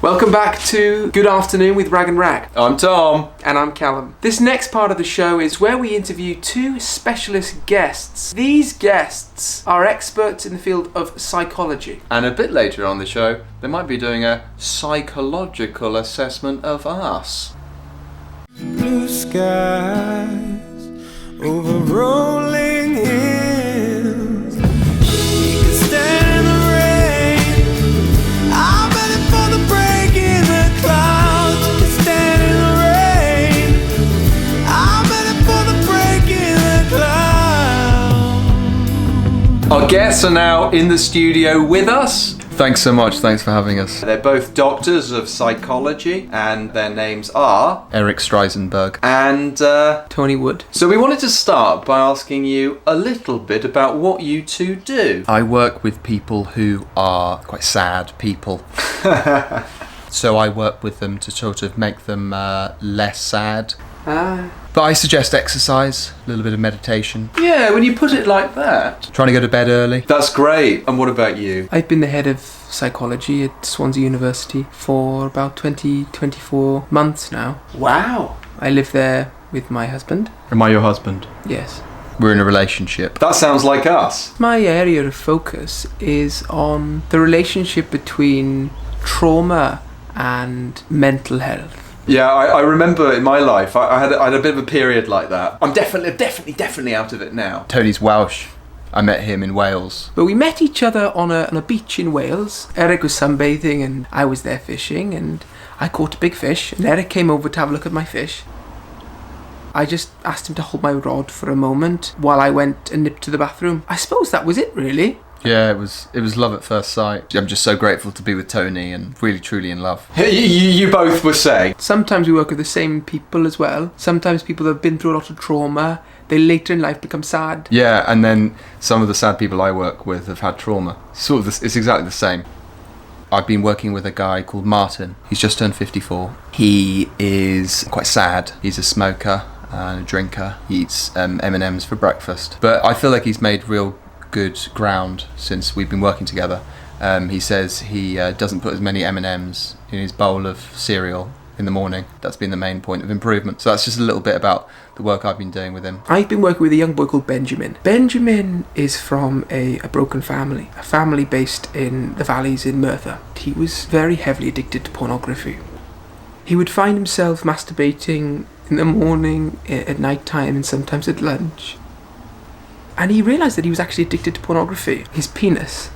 Welcome back to Good Afternoon with Wragg and Wragg. I'm Tom. And I'm Calum. This next part of the show is where we interview two specialist guests. These guests are experts in the field of psychology. And a bit later on the show, they might be doing a psychological assessment of us. Blue skies over rolling hills. You can stand the rain. I'm ready for the break in the clouds. You can stand in the rain. I'm ready for the break in the clouds. Our guests are now in the studio with us. Thanks so much. Thanks for having us. They're both doctors of psychology, and their names are Eric Streisenberg and Tony Wood. So we wanted to start by asking you a little bit about what you two do. I work with people who are quite sad people. So I work with them to sort of make them less sad. But I suggest exercise, a little bit of meditation. Yeah, when you put it like that. Trying to go to bed early. That's great. And what about you? I've been the head of psychology at Swansea University for about 24 months now. Wow. I live there with my husband. Am I your husband? Yes. We're in a relationship. That sounds like us. My area of focus is on the relationship between trauma and mental health. Yeah, I remember in my life, I had a bit of a period like that. I'm definitely out of it now. Tony's Welsh. I met him in Wales. But we met each other on a beach in Wales. Eric was sunbathing and I was there fishing, and I caught a big fish, and Eric came over to have a look at my fish. I just asked him to hold my rod for a moment while I went and nipped to the bathroom. I suppose that was it, really. Yeah, it was love at first sight. I'm just so grateful to be with Tony and really truly in love. You both were saying. Sometimes we work with the same people as well. Sometimes people that have been through a lot of trauma, they later in life become sad. Yeah, and then some of the sad people I work with have had trauma. Sort of it's exactly the same. I've been working with a guy called Martin. He's just turned 54. He is quite sad. He's a smoker and a drinker. He eats M&Ms for breakfast. But I feel like he's made real good ground since we've been working together. He says he doesn't put as many M&Ms in his bowl of cereal in the morning. That's been the main point of improvement. So that's just a little bit about the work I've been doing with him. I've been working with a young boy called Benjamin. Benjamin is from a broken family, a family based in the valleys in Merthyr. He was very heavily addicted to pornography. He would find himself masturbating in the morning, at night time, and sometimes at lunch. And he realised that he was actually addicted to pornography. His penis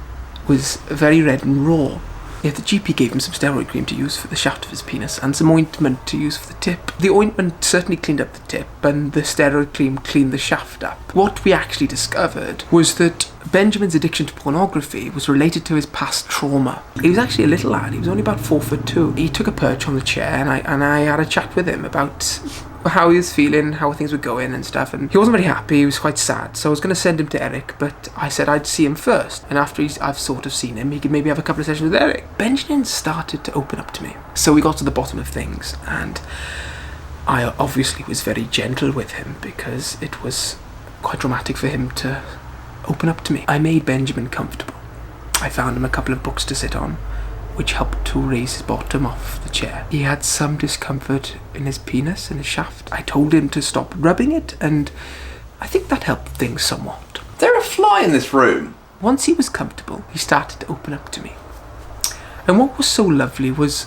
was very red and raw. Yet the GP gave him some steroid cream to use for the shaft of his penis and some ointment to use for the tip. The ointment certainly cleaned up the tip, and the steroid cream cleaned the shaft up. What we actually discovered was that Benjamin's addiction to pornography was related to his past trauma. He was actually a little lad. He was only about 4'2". He took a perch on the chair, and I had a chat with him about how he was feeling, how things were going and stuff, and he wasn't very happy. He was quite sad, so I was going to send him to Eric, but I said I'd see him first, and after I've sort of seen him, he could maybe have a couple of sessions with Eric. Benjamin started to open up to me, so we got to the bottom of things, and I obviously was very gentle with him because it was quite dramatic for him to open up to me. I made Benjamin comfortable. I found him a couple of books to sit on, which helped to raise his bottom off the chair. He had some discomfort in his penis and his shaft. I told him to stop rubbing it, and I think that helped things somewhat. Is there a fly in this room? Once he was comfortable, he started to open up to me. And what was so lovely was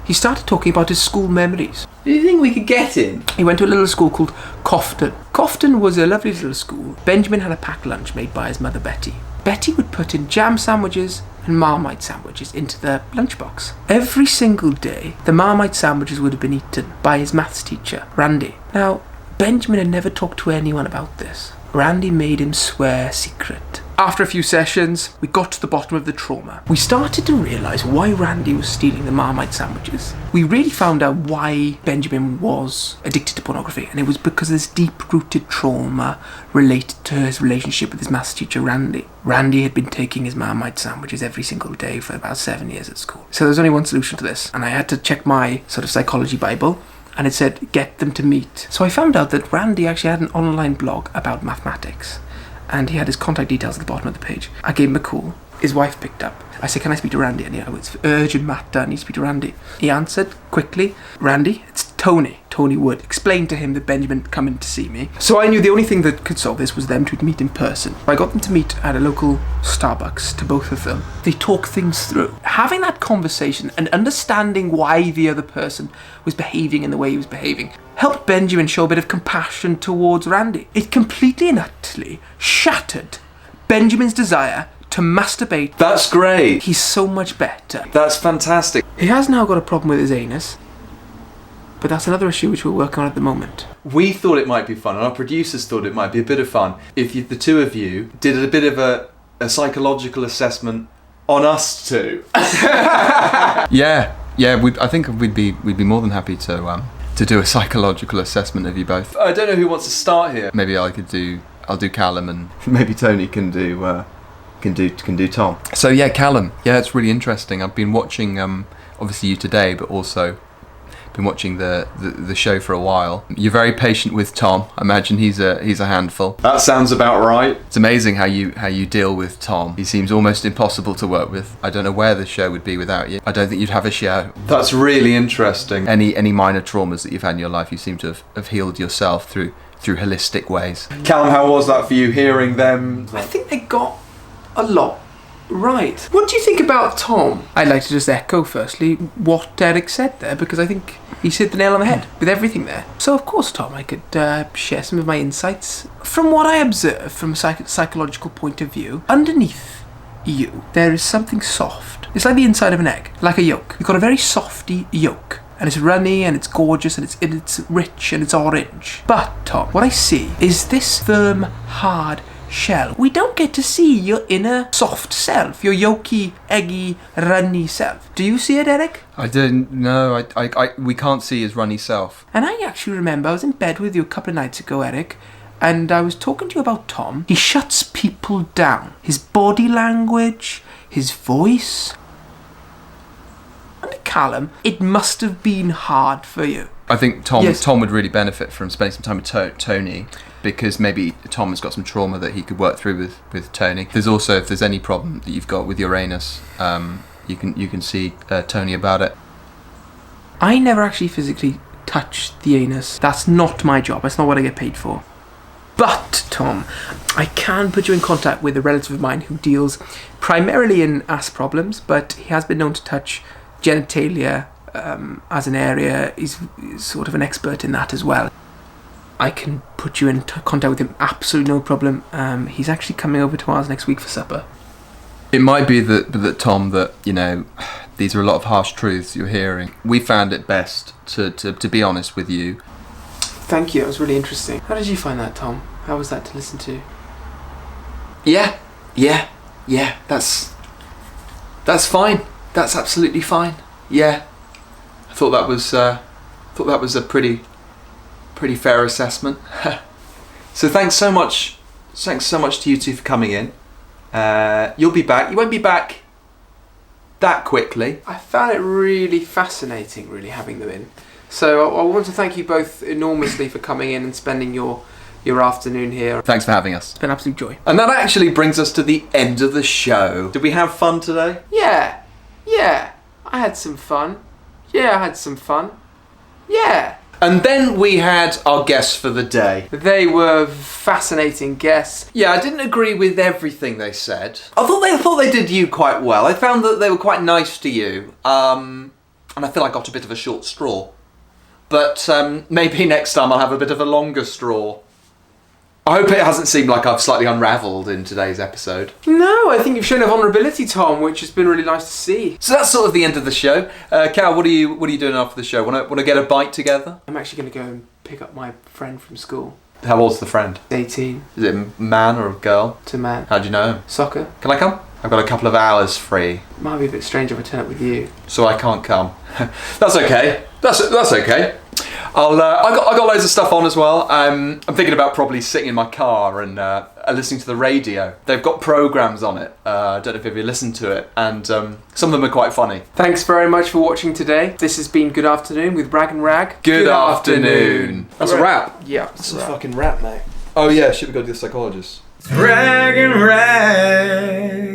he started talking about his school memories. Do you think we could get in? He went to a little school called Cofton. Cofton was a lovely little school. Benjamin had a packed lunch made by his mother Betty. Betty would put in jam sandwiches and Marmite sandwiches into the lunchbox. Every single day, the Marmite sandwiches would have been eaten by his maths teacher, Randy. Now, Benjamin had never talked to anyone about this. Randy made him swear secret. After a few sessions, we got to the bottom of the trauma. We started to realise why Randy was stealing the Marmite sandwiches. We really found out why Benjamin was addicted to pornography, and it was because of this deep-rooted trauma related to his relationship with his maths teacher, Randy. Randy had been taking his Marmite sandwiches every single day for about 7 years at school. So there was only one solution to this, and I had to check my sort of psychology Bible, and it said, get them to meet. So I found out that Randy actually had an online blog about mathematics, and he had his contact details at the bottom of the page. I gave him a call. His wife picked up. I said, can I speak to Randy? And it's urgent matter, I need to speak to Randy. He answered quickly, Randy, it's Tony. Tony Wood. Explained to him that Benjamin had come in to see me. So I knew the only thing that could solve this was them to meet in person. I got them to meet at a local Starbucks, to both of them. They talk things through. Having that conversation and understanding why the other person was behaving in the way he was behaving helped Benjamin show a bit of compassion towards Randy. It completely and utterly shattered Benjamin's desire to masturbate. That's great. He's so much better. That's fantastic. He has now got a problem with his anus, but that's another issue which we're working on at the moment. We thought it might be fun, and our producers thought it might be a bit of fun if the two of you did a bit of a psychological assessment on us two. Yeah. I think we'd be more than happy to do a psychological assessment of you both. I don't know who wants to start here. Maybe I'll do Calum, and maybe Tony can do Tom. So yeah, Calum. Yeah, it's really interesting. I've been watching obviously you today, but also been watching the show for a while. You're very patient with Tom. I imagine he's a handful. That sounds about right. It's amazing how you deal with Tom. He seems almost impossible to work with. I don't know where the show would be without you. I don't think you'd have a show. That's really interesting. Any minor traumas that you've had in your life, you seem to have healed yourself through holistic ways. Calum, how was that for you, hearing them? I think they got a lot right. What do you think about Tom? I'd like to just echo firstly what Derek said there, because I think he hit the nail on the head with everything there. So of course, Tom, I could share some of my insights. From what I observe from a psychological point of view, underneath you there is something soft. It's like the inside of an egg, like a yolk. You've got a very softy yolk, and it's runny and it's gorgeous and it's rich and it's orange. But Tom, what I see is this firm, hard shell. We don't get to see your inner soft self, your yolky, eggy, runny self. Do you see it, Eric? I didn't. No, we can't see his runny self. And I actually remember I was in bed with you a couple of nights ago, Eric, and I was talking to you about Tom. He shuts people down. His body language, his voice. And Calum, it must have been hard for you. I think Tom would really benefit from spending some time with Tony, because maybe Tom has got some trauma that he could work through with Tony. There's also, if there's any problem that you've got with your anus, you can see Tony about it. I never actually physically touched the anus. That's not my job. That's not what I get paid for. But, Tom, I can put you in contact with a relative of mine who deals primarily in ass problems, but he has been known to touch genitalia as an area. He's sort of an expert in that as well. I can put you in contact with him, absolutely no problem. He's actually coming over to ours next week for supper. It might be that Tom, that, you know, these are a lot of harsh truths you're hearing. We found it best to be honest with you. Thank you, that was really interesting. How did you find that, Tom? How was that to listen to? Yeah, that's fine. That's absolutely fine. Yeah. I thought that was a pretty fair assessment. So thanks so much to you two for coming in. You'll be back. You won't be back that quickly. I found it really fascinating, really, having them in. So I want to thank you both enormously for coming in and spending your afternoon here. Thanks for having us. It's been an absolute joy. And that actually brings us to the end of the show. Did we have fun today? Yeah. I had some fun. Yeah. And then we had our guests for the day. They were fascinating guests. Yeah, I didn't agree with everything they said. I thought they did you quite well. I found that they were quite nice to you. And I feel I got a bit of a short straw. But maybe next time I'll have a bit of a longer straw. I hope it hasn't seemed like I've slightly unravelled in today's episode. No, I think you've shown a vulnerability, Tom, which has been really nice to see. So that's sort of the end of the show. Cal, what are you doing after the show? Want to get a bite together? I'm actually going to go and pick up my friend from school. How old's the friend? 18. Is it a man or a girl? It's a man. How do you know him? Soccer. Can I come? I've got a couple of hours free. Might be a bit strange if I turn up with you. So I can't come. That's okay. That's okay. I got loads of stuff on as well. I'm thinking about probably sitting in my car and listening to the radio. They've got programmes on it. I don't know if you've ever listened to it, and some of them are quite funny. Thanks very much for watching today. This has been Good Afternoon with Wragg and Wragg. Good afternoon. That's a wrap. Yeah, it's a fucking wrap, mate. Oh yeah, should we go to the psychologist? Wragg and Wragg.